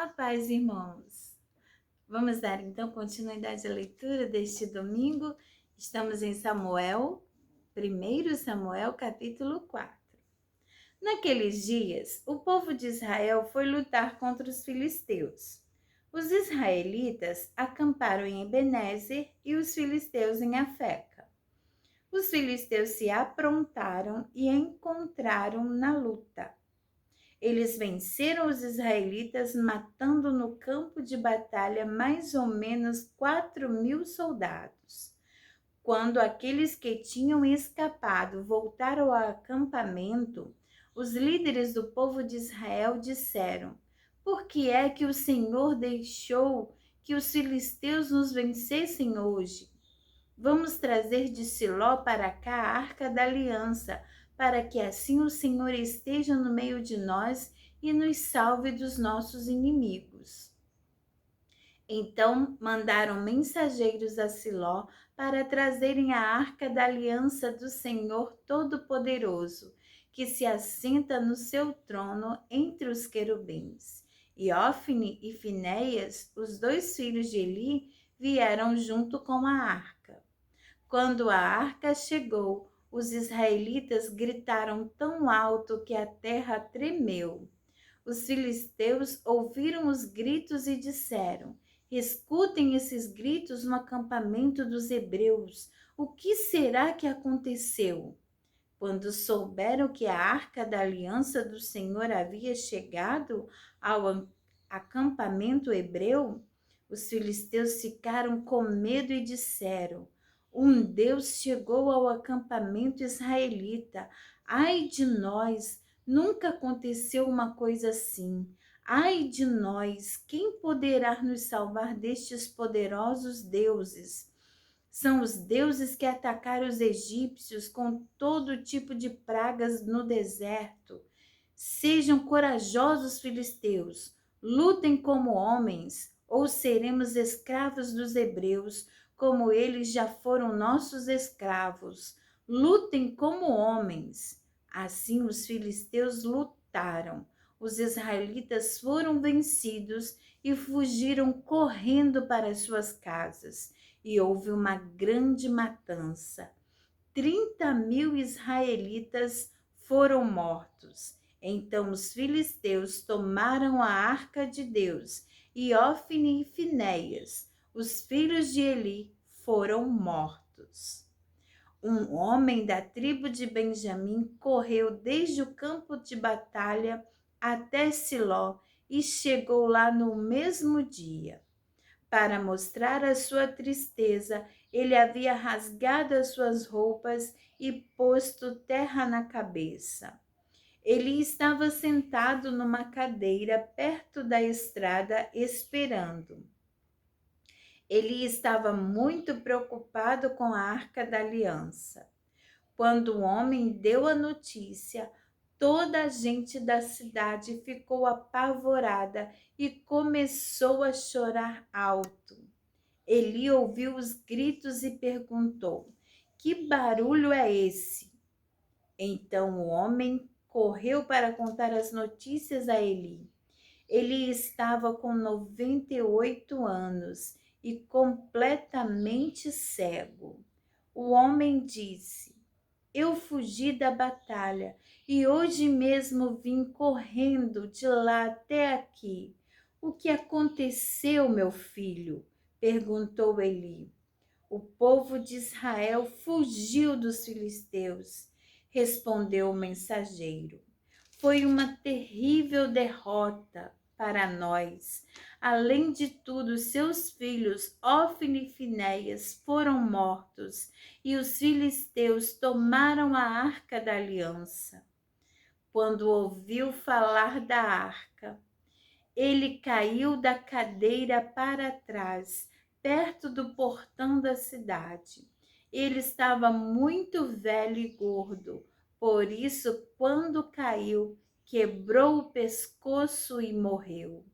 A paz, irmãos. Vamos dar então continuidade à leitura deste domingo. Estamos em Samuel, 1 Samuel, capítulo 4. Naqueles dias, o povo de Israel foi lutar contra os filisteus. Os israelitas acamparam em Ebenezer e os filisteus em Afeca. Os filisteus se aprontaram e encontraram na luta. Eles venceram os israelitas, matando no campo de batalha mais ou menos 4.000 soldados. Quando aqueles que tinham escapado voltaram ao acampamento, os líderes do povo de Israel disseram: Por que é que o Senhor deixou que os filisteus nos vencessem hoje? Vamos trazer de Siló para cá a arca da aliança, para que assim o Senhor esteja no meio de nós e nos salve dos nossos inimigos. Então mandaram mensageiros a Siló para trazerem a arca da aliança do Senhor Todo-Poderoso, que se assenta no seu trono entre os querubins. E Ofne e Finéias, os dois filhos de Eli, vieram junto com a arca. Quando a arca chegou, os israelitas gritaram tão alto que a terra tremeu. Os filisteus ouviram os gritos e disseram: Escutem esses gritos no acampamento dos hebreus. O que será que aconteceu? Quando souberam que a arca da aliança do Senhor havia chegado ao acampamento hebreu, os filisteus ficaram com medo e disseram: Um Deus chegou ao acampamento israelita. Ai de nós! Nunca aconteceu uma coisa assim. Ai de nós! Quem poderá nos salvar destes poderosos deuses? São os deuses que atacaram os egípcios com todo tipo de pragas no deserto. Sejam corajosos, filisteus, lutem como homens, ou seremos escravos dos hebreus, como eles já foram nossos escravos. Lutem como homens. Assim os filisteus lutaram. Os israelitas foram vencidos e fugiram correndo para suas casas. E houve uma grande matança. 30.000 israelitas foram mortos. Então os filisteus tomaram a arca de Deus e Ofne e Finéias, os filhos de Eli, foram mortos. Um homem da tribo de Benjamim correu desde o campo de batalha até Siló e chegou lá no mesmo dia. Para mostrar a sua tristeza, ele havia rasgado as suas roupas e posto terra na cabeça. Ele estava sentado numa cadeira perto da estrada esperando. Ele estava muito preocupado com a arca da aliança. Quando o homem deu a notícia, toda a gente da cidade ficou apavorada e começou a chorar alto. Eli ouviu os gritos e perguntou: Que barulho é esse? Então o homem correu para contar as notícias a Eli. Ele estava com 98 anos e completamente cego. O homem disse: Eu fugi da batalha e hoje mesmo vim correndo de lá até aqui. O que aconteceu, meu filho? Perguntou Eli. O povo de Israel fugiu dos filisteus, respondeu o mensageiro. Foi uma terrível derrota para nós. Além de tudo, seus filhos, Ofne e Finéias, foram mortos e os filisteus tomaram a arca da aliança. Quando ouviu falar da arca, ele caiu da cadeira para trás, perto do portão da cidade. Ele estava muito velho e gordo, por isso, quando caiu, quebrou o pescoço e morreu.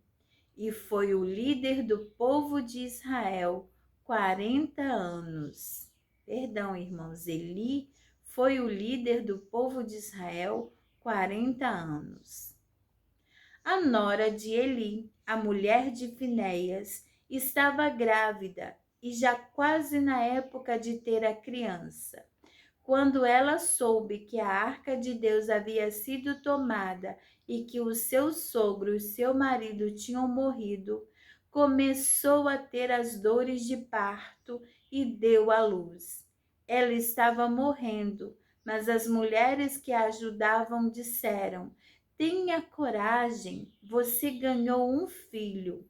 E foi o líder do povo de Israel, 40 anos. Perdão, irmãos, Eli foi o líder do povo de Israel, 40 anos. A nora de Eli, a mulher de Finéias, estava grávida e já quase na época de ter a criança. Quando ela soube que a arca de Deus havia sido tomada e que o seu sogro e seu marido tinham morrido, começou a ter as dores de parto e deu à luz. Ela estava morrendo, mas as mulheres que a ajudavam disseram: Tenha coragem, você ganhou um filho.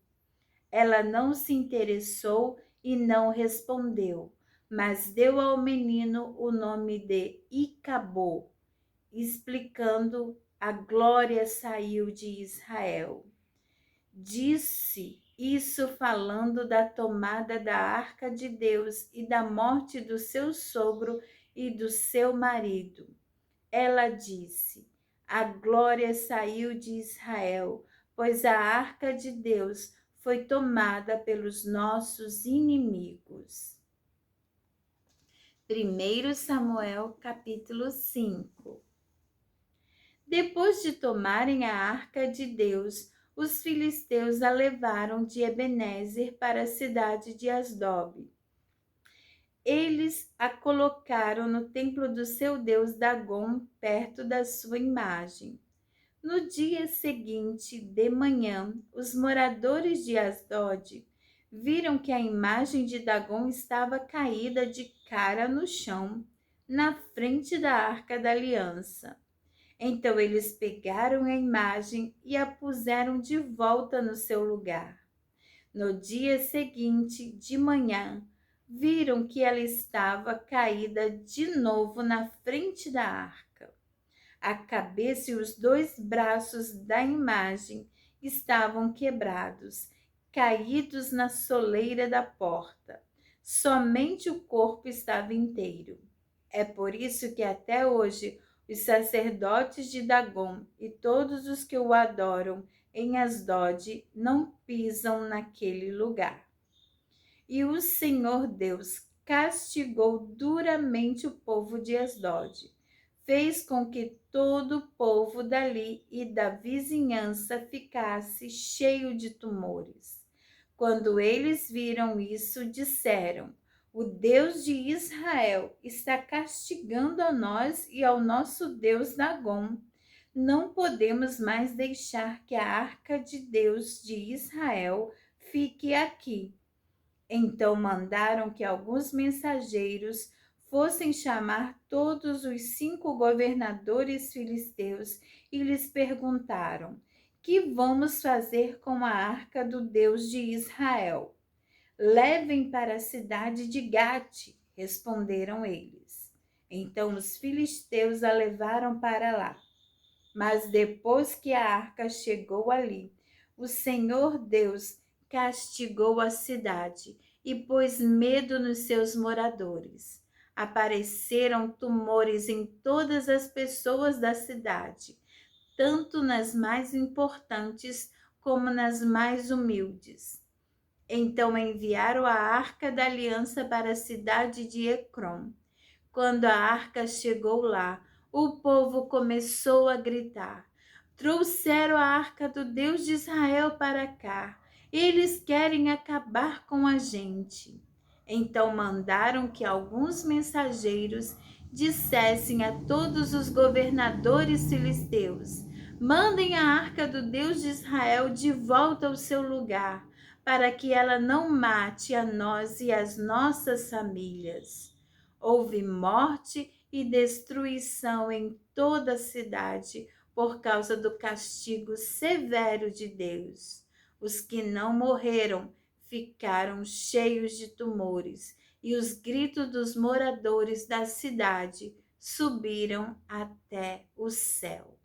Ela não se interessou e não respondeu, mas deu ao menino o nome de Icabô, explicando: a glória saiu de Israel. Disse isso falando da tomada da arca de Deus e da morte do seu sogro e do seu marido. Ela disse: a glória saiu de Israel, pois a arca de Deus foi tomada pelos nossos inimigos. 1 Samuel capítulo 5. Depois de tomarem a arca de Deus, os filisteus a levaram de Ebenezer para a cidade de Asdob. Eles a colocaram no templo do seu deus Dagom, perto da sua imagem. No dia seguinte, de manhã, os moradores de Asdod viram que a imagem de Dagom estava caída de cara no chão, na frente da Arca da Aliança. Então eles pegaram a imagem e a puseram de volta no seu lugar. No dia seguinte, de manhã, viram que ela estava caída de novo na frente da arca. A cabeça e os 2 braços da imagem estavam quebrados, caídos na soleira da porta. Somente o corpo estava inteiro. É por isso que até hoje os sacerdotes de Dagom e todos os que o adoram em Asdod não pisam naquele lugar. E o Senhor Deus castigou duramente o povo de Asdod. Fez com que todo o povo dali e da vizinhança ficasse cheio de tumores. Quando eles viram isso, disseram: o Deus de Israel está castigando a nós e ao nosso Deus Dagom. Não podemos mais deixar que a arca de Deus de Israel fique aqui. Então mandaram que alguns mensageiros fossem chamar todos os 5 governadores filisteus e lhes perguntaram: que vamos fazer com a arca do Deus de Israel? Levem para a cidade de Gate, responderam eles. Então os filisteus a levaram para lá. Mas depois que a arca chegou ali, o Senhor Deus castigou a cidade e pôs medo nos seus moradores. Apareceram tumores em todas as pessoas da cidade, tanto nas mais importantes como nas mais humildes. Então enviaram a arca da aliança para a cidade de Ecrom. Quando a arca chegou lá, o povo começou a gritar: trouxeram a arca do Deus de Israel para cá. Eles querem acabar com a gente. Então mandaram que alguns mensageiros dissessem a todos os governadores filisteus: mandem a arca do Deus de Israel de volta ao seu lugar, para que ela não mate a nós e as nossas famílias. Houve morte e destruição em toda a cidade por causa do castigo severo de Deus. Os que não morreram ficaram cheios de tumores, e os gritos dos moradores da cidade subiram até o céu.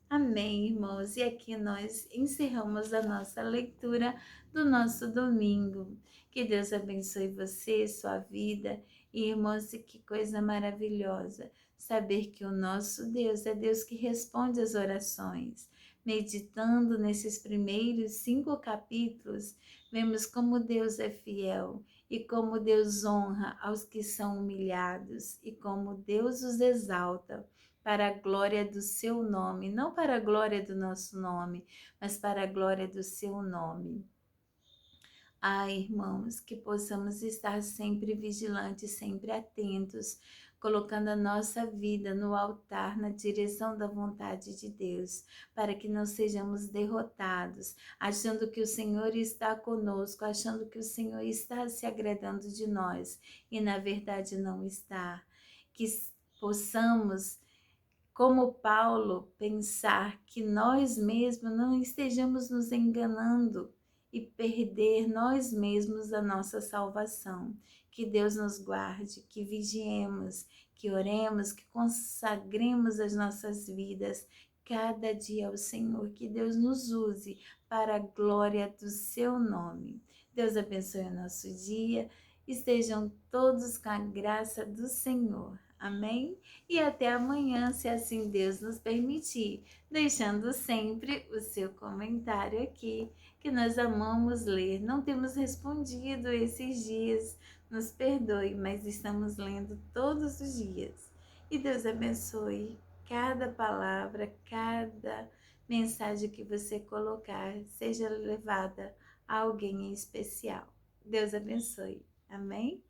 Amém, irmãos. E aqui nós encerramos a nossa leitura do nosso domingo. Que Deus abençoe você, sua vida. E, irmãos, e que coisa maravilhosa saber que o nosso Deus é Deus que responde às orações. Meditando nesses primeiros 5 capítulos, vemos como Deus é fiel e como Deus honra aos que são humilhados e como Deus os exalta para a glória do seu nome, não para a glória do nosso nome, mas para a glória do seu nome. Ai, irmãos, que possamos estar sempre vigilantes, sempre atentos, colocando a nossa vida no altar, na direção da vontade de Deus, para que não sejamos derrotados, achando que o Senhor está conosco, achando que o Senhor está se agradando de nós, e na verdade não está. Que possamos, como Paulo, pensar que nós mesmos não estejamos nos enganando e perder nós mesmos a nossa salvação. Que Deus nos guarde, que vigiemos, que oremos, que consagremos as nossas vidas cada dia ao Senhor. Que Deus nos use para a glória do seu nome. Deus abençoe o nosso dia. Estejam todos com a graça do Senhor. Amém? E até amanhã, se assim Deus nos permitir, deixando sempre o seu comentário aqui, que nós amamos ler. Não temos respondido esses dias, nos perdoe, mas estamos lendo todos os dias. E Deus abençoe cada palavra, cada mensagem que você colocar, seja levada a alguém em especial. Deus abençoe. Amém?